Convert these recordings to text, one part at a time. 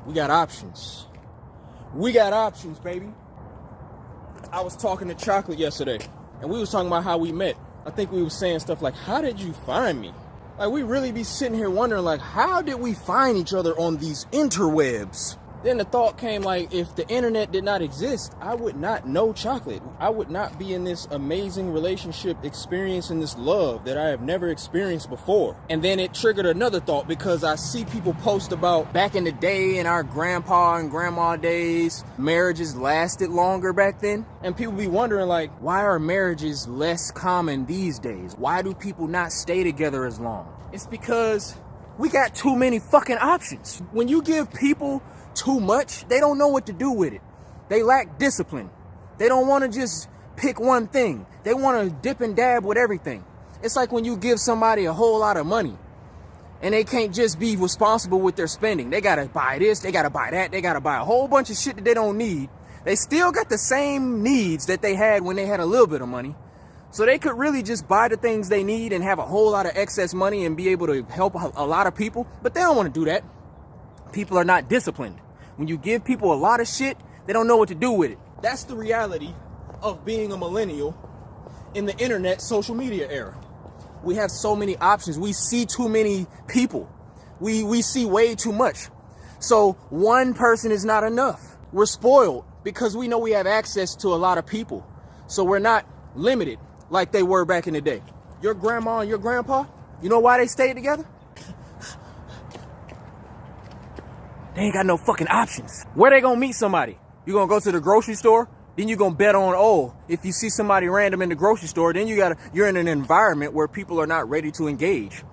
We got options. We got options, baby. I was talking to Chocolate yesterday, and we was talking about how we met. I think we was saying stuff like, how did you find me? Like, we really be sitting here wondering, like, how did we find each other on these interwebs? Then the thought came, like, if the internet did not exist, I would not know Chocolate. I would not be in this amazing relationship, experiencing this love that I have never experienced before. And then it triggered another thought, because I see people post about back in the day, in our grandpa and grandma days, marriages lasted longer back then. And people be wondering, like, why are marriages less common these days? Why do people not stay together as long? It's because we got too many fucking options. When you give people too much, they don't know what to do with it. They lack discipline. They don't want to just pick one thing. They want to dip and dab with everything. It's like when you give somebody a whole lot of money and they can't just be responsible with their spending. They got to buy this, they got to buy that, they got to buy a whole bunch of shit that they don't need. They still got the same needs that they had when they had a little bit of money. So they could really just buy the things they need and have a whole lot of excess money and be able to help a lot of people. But they don't want to do that. People are not disciplined. When you give people a lot of shit, they don't know what to do with it. That's the reality of being a millennial in the internet social media era. We have so many options. We see too many people. We see way too much. So one person is not enough. We're spoiled because we know we have access to a lot of people. So we're not limited like they were back in the day. Your grandma and your grandpa, you know why they stayed together? They ain't got no fucking options. Where they gonna meet somebody? You gonna go to the grocery store? Then you gonna bet on, oh, if you see somebody random in the grocery store, then you're in an environment where people are not ready to engage.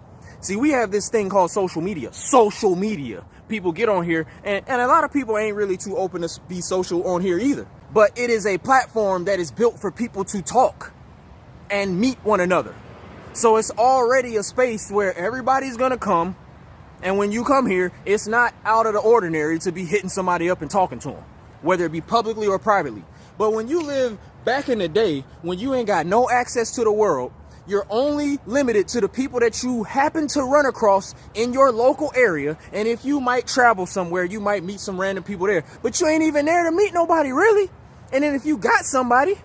See, we have this thing called social media. Social media. People get on here, and a lot of people ain't really too open to be social on here either. But it is a platform that is built for people to talk and meet one another. So it's already a space where everybody's gonna come. And when you come here, it's not out of the ordinary to be hitting somebody up and talking to them, whether it be publicly or privately. But when you live back in the day, when you ain't got no access to the world, you're only limited to the people that you happen to run across in your local area. And if you might travel somewhere, you might meet some random people there, but you ain't even there to meet nobody really. And then if you got somebody,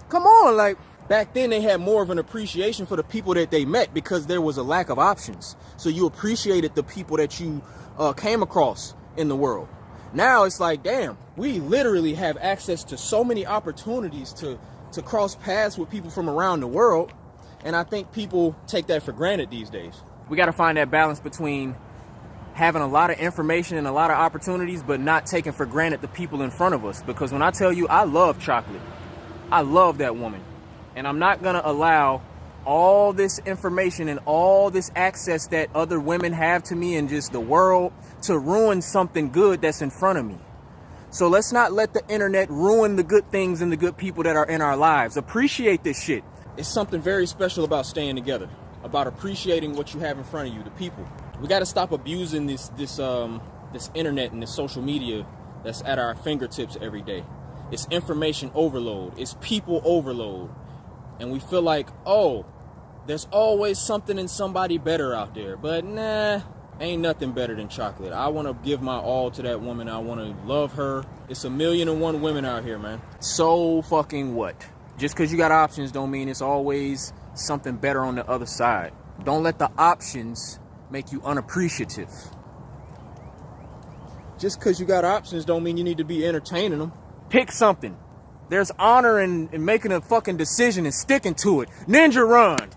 come on, like, back then they had more of an appreciation for the people that they met because there was a lack of options. So you appreciated the people that you came across in the world. Now it's like, damn, we literally have access to so many opportunities to cross paths with people from around the world. And I think people take that for granted these days. We got to find that balance between having a lot of information and a lot of opportunities, but not taking for granted the people in front of us. Because when I tell you, I love Chocolate. I love that woman. And I'm not going to allow all this information and all this access that other women have to me and just the world to ruin something good that's in front of me. So let's not let the internet ruin the good things and the good people that are in our lives. Appreciate this shit. It's something very special about staying together, about appreciating what you have in front of you, the people. We got to stop abusing this internet and this social media that's at our fingertips every day. It's information overload. It's people overload. And we feel like, oh, there's always something and somebody better out there. But nah, ain't nothing better than Chocolate. I want to give my all to that woman. I want to love her. It's 1,000,001 women out here, man. So fucking what? Just because you got options don't mean it's always something better on the other side. Don't let the options make you unappreciative. Just because you got options don't mean you need to be entertaining them. Pick something. There's honor in making a fucking decision and sticking to it. Ninja run.